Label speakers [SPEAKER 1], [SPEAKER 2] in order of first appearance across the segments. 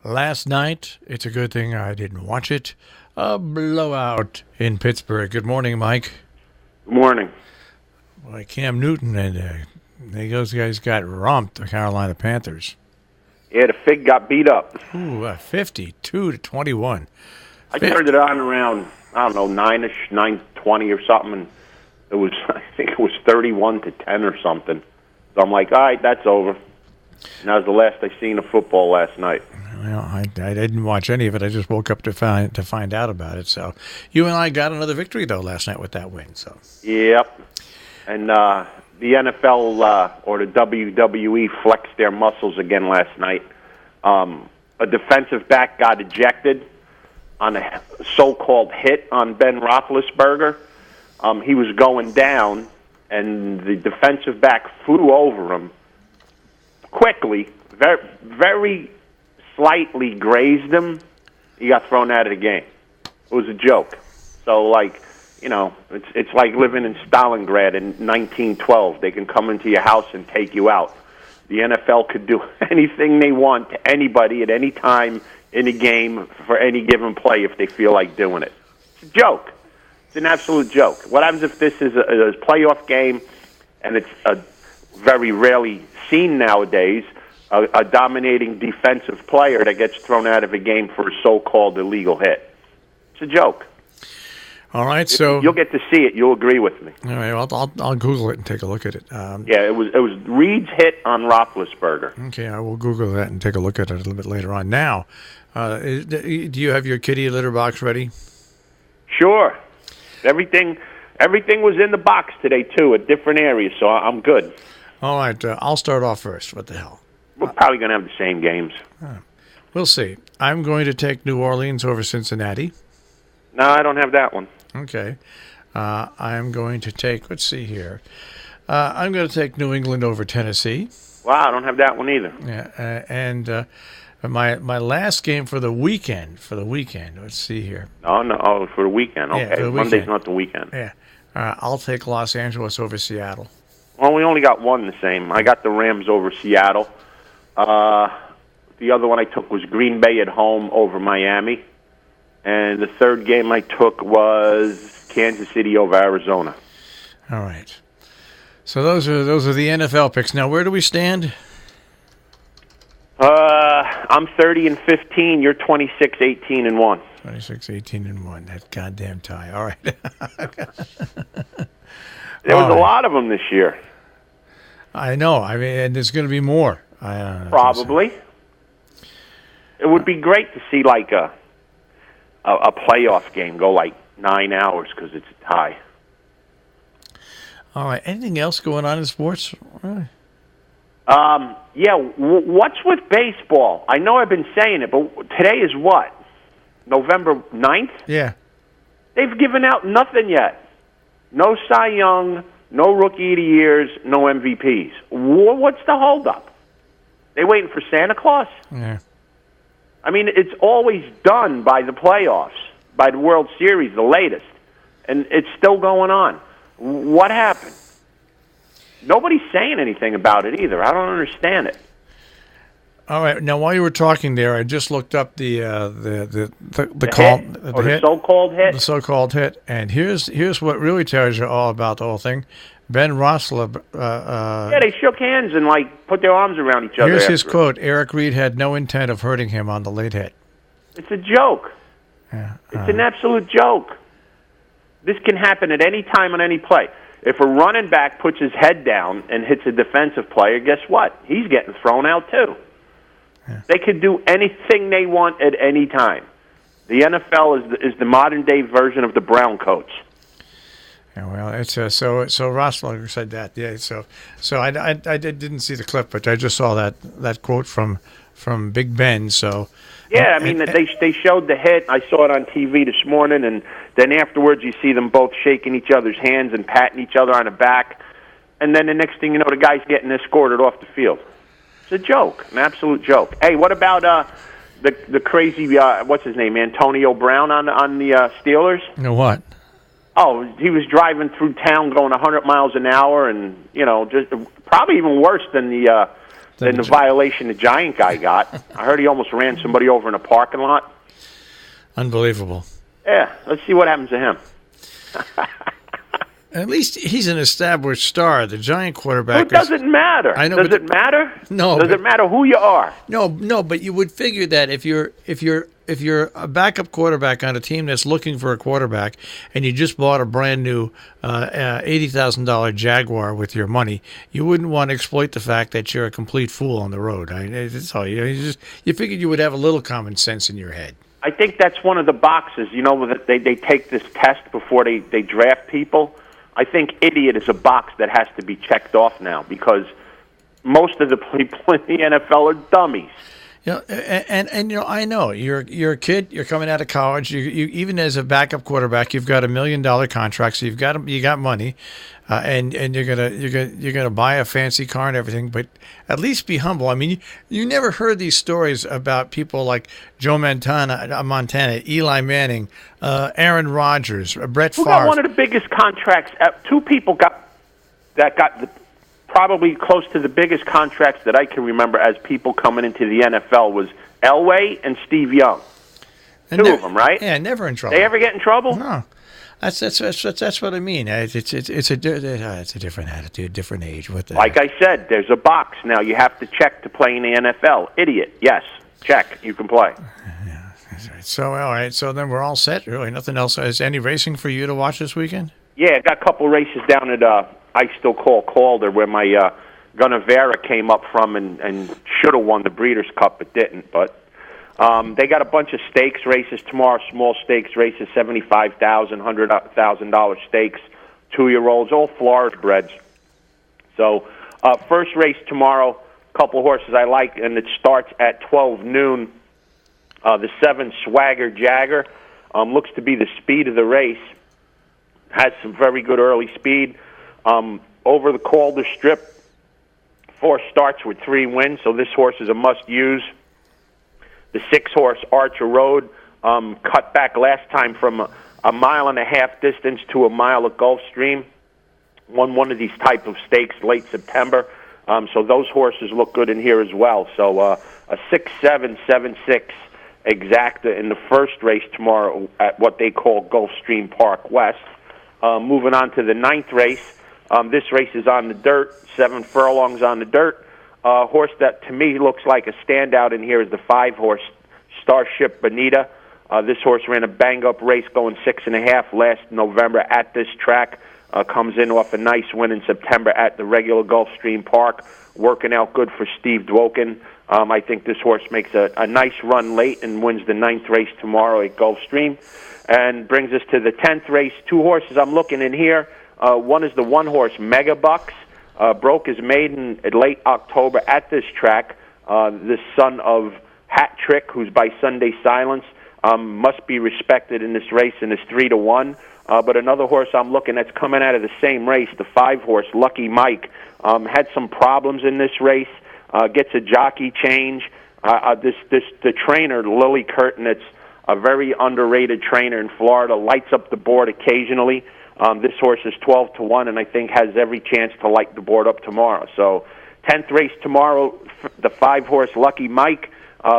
[SPEAKER 1] Last night, it's a good thing I didn't watch it. A blowout in Pittsburgh. Good morning, Mike.
[SPEAKER 2] Good morning.
[SPEAKER 1] Boy, Cam Newton and those guys got romped, the Carolina Panthers.
[SPEAKER 2] Yeah, the Fig got beat up.
[SPEAKER 1] Ooh, 52-21.
[SPEAKER 2] I turned it on around, I don't know, 9-ish, 9:20 or something, and it was, I think it was 31-10 or something. So I'm like, all right, that's over. And that was the last I seen of football last night.
[SPEAKER 1] Well, I didn't watch any of it. I just woke up to find out about it. So you and I got another victory, though, last night with that win. So
[SPEAKER 2] Yep. And the NFL or the WWE flexed their muscles again last night. A defensive back got ejected on a so-called hit on Ben Roethlisberger. He was going down, and the defensive back flew over him quickly, very, very slightly grazed him. He got thrown out of the game. It was a joke. So, like, you know, it's like living in Stalingrad in 1912. They can come into your house and take you out. The NFL could do anything they want to anybody at any time in a game for any given play if they feel like doing it. It's a joke. It's an absolute joke. What happens if this is a playoff game and it's a very rarely seen nowadays, a dominating defensive player that gets thrown out of a game for a so-called illegal hit? It's a joke.
[SPEAKER 1] All right, so
[SPEAKER 2] you'll get to see it. You'll agree with me.
[SPEAKER 1] All right, I'll Google it and take a look at it.
[SPEAKER 2] Yeah, it was Reed's hit on Roethlisberger.
[SPEAKER 1] Okay, I will Google that and take a look at it a little bit later on. Now, do you have your kitty litter box ready?
[SPEAKER 2] Sure. Everything was in the box today too, at different areas, so I'm good.
[SPEAKER 1] All right, I'll start off first. What the hell?
[SPEAKER 2] We're probably going to have the same games.
[SPEAKER 1] We'll see. I'm going to take New Orleans over Cincinnati.
[SPEAKER 2] No, I don't have that one.
[SPEAKER 1] Okay. I'm going to take, let's see here. I'm going to take New England over Tennessee.
[SPEAKER 2] Wow, I don't have that one either.
[SPEAKER 1] Yeah, and my last game for the weekend, let's see here.
[SPEAKER 2] Oh, for the weekend. Okay,
[SPEAKER 1] Yeah, for the
[SPEAKER 2] Monday's
[SPEAKER 1] weekend.
[SPEAKER 2] not the weekend.
[SPEAKER 1] Yeah. I'll take Los Angeles over Seattle.
[SPEAKER 2] Well, we only got one the same. I got the Rams over Seattle. The other one I took was Green Bay at home over Miami. And the third game I took was Kansas City over Arizona.
[SPEAKER 1] All right. So those are the NFL picks. Now, where do we stand?
[SPEAKER 2] I'm 30-15. You're 26-18-1.
[SPEAKER 1] 26-18-1. That goddamn tie. All right.
[SPEAKER 2] There was a lot of them this year.
[SPEAKER 1] I know. I mean, and there's going to be more.
[SPEAKER 2] Probably. It would be great to see like a playoff game go like 9 hours because it's a tie.
[SPEAKER 1] All right. Anything else going on in sports?
[SPEAKER 2] Yeah, what's with baseball? I know I've been saying it, but today is what? November 9th?
[SPEAKER 1] Yeah.
[SPEAKER 2] They've given out nothing yet. No Cy Young, no Rookie of the Years, no MVPs. What's the holdup? They waiting for Santa Claus?
[SPEAKER 1] Yeah.
[SPEAKER 2] I mean, it's always done by the playoffs, by the World Series, the latest. And it's still going on. What happened? Nobody's saying anything about it either. I don't understand it.
[SPEAKER 1] All right. Now, while you were talking there, I just looked up the
[SPEAKER 2] so-called hit.
[SPEAKER 1] The so-called hit. And here's what really tells you all about the whole thing. Ben Roethlisberger.
[SPEAKER 2] Yeah, they shook hands and like put their arms around each other.
[SPEAKER 1] Here's his quote: "Eric Reed had no intent of hurting him on the late hit."
[SPEAKER 2] It's a joke.
[SPEAKER 1] Yeah,
[SPEAKER 2] it's an absolute joke. This can happen at any time on any play. If a running back puts his head down and hits a defensive player, guess what? He's getting thrown out too. Yeah. They could do anything they want at any time. The NFL is the modern day version of the Brown coach.
[SPEAKER 1] Yeah, well, it's so Roethlisberger said that. Yeah, so I didn't see the clip, but I just saw that quote from Big Ben. So
[SPEAKER 2] yeah, I mean they showed the hit. I saw it on TV this morning, and then afterwards you see them both shaking each other's hands and patting each other on the back, and then the next thing you know, the guy's getting escorted off the field. It's a joke, an absolute joke. Hey, what about the crazy what's his name, Antonio Brown on the Steelers?
[SPEAKER 1] You know what?
[SPEAKER 2] Oh, he was driving through town going 100 miles an hour, and just probably even worse than the than the violation the Giant guy got. I heard he almost ran somebody over in a parking lot.
[SPEAKER 1] Unbelievable.
[SPEAKER 2] Yeah, let's see what happens to him.
[SPEAKER 1] At least he's an established star. The Giant quarterback.
[SPEAKER 2] It doesn't matter.
[SPEAKER 1] I know.
[SPEAKER 2] Does it matter?
[SPEAKER 1] No.
[SPEAKER 2] Does it matter who you are?
[SPEAKER 1] No. But you would figure that if you're a backup quarterback on a team that's looking for a quarterback, and you just bought a brand new $80,000 Jaguar with your money, you wouldn't want to exploit the fact that you're a complete fool on the road. That's all. You figured you would have a little common sense in your head.
[SPEAKER 2] I think that's one of the boxes. That they take this test before they draft people. I think idiot is a box that has to be checked off now because most of the people in the NFL are dummies.
[SPEAKER 1] And I know you're a kid. You're coming out of college. You even as a backup quarterback, you've got $1 million contract, so you got money, and you're gonna buy a fancy car and everything. But at least be humble. I mean, you never heard these stories about people like Joe Montana, Eli Manning, Aaron Rodgers, Brett Favre.
[SPEAKER 2] Who got one of the biggest contracts? Two people got probably close to the biggest contracts that I can remember as people coming into the NFL was Elway and Steve Young. Two of them, right?
[SPEAKER 1] Yeah, never in trouble.
[SPEAKER 2] They ever get in trouble?
[SPEAKER 1] No. That's what I mean. It's a different attitude, different age.
[SPEAKER 2] Like I said, there's a box now. You have to check to play in the NFL. Idiot. Yes. Check. You can play.
[SPEAKER 1] Yeah, that's right. So all right. So then we're all set. Really, nothing else. Is any racing for you to watch this weekend?
[SPEAKER 2] Yeah, I got a couple races down at I still call Calder, where my Gunnevera came up from and should have won the Breeders' Cup, but didn't. But they got a bunch of stakes races tomorrow, small stakes races, $75,000, $100,000 stakes, 2-year-olds, all Florida breds. So first race tomorrow, a couple of horses I like, and it starts at 12 noon. The 7 Swagger Jagger looks to be the speed of the race. Has some very good early speed. Over the Calder Strip, 4 starts with 3 wins, so this horse is a must-use. The 6-horse Archer Road cut back last time from a 1.5-mile distance to a mile at Gulfstream. Won one of these type of stakes late September, so those horses look good in here as well. So a 6-7, 7-6 exacta in the first race tomorrow at what they call Gulfstream Park West. Moving on to the 9th race. This race is on the dirt, 7 furlongs on the dirt. Horse that to me looks like a standout in here is the 5-horse Starship Bonita. This horse ran a bang-up race going 6.5 last November at this track. Comes in off a nice win in September at the regular Gulfstream Park. Working out good for Steve Dwokin. I think this horse makes a nice run late and wins the 9th race tomorrow at Gulfstream. And brings us to the 10th race. 2 horses I'm looking in here. One is the 1-horse Megabucks. Broke his maiden in late October at this track. The son of Hat Trick, who's by Sunday Silence, must be respected in this race and is 3-1. But another horse I'm looking that's coming out of the same race, the 5-horse Lucky Mike, had some problems in this race. Gets a jockey change. The trainer Lily Curtin, it's a very underrated trainer in Florida, lights up the board occasionally. This horse is 12-1, and I think has every chance to light the board up tomorrow. So, 10th race tomorrow, the 5-horse Lucky Mike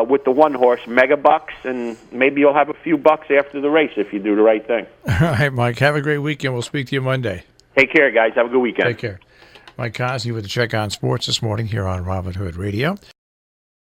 [SPEAKER 2] with the 1-horse Megabucks, and maybe you'll have a few bucks after the race if you do the right thing.
[SPEAKER 1] All right, Mike. Have a great weekend. We'll speak to you Monday.
[SPEAKER 2] Take care, guys. Have a good weekend.
[SPEAKER 1] Take care. Mike Cozzi with the Check on Sports this morning here on Robin Hood Radio.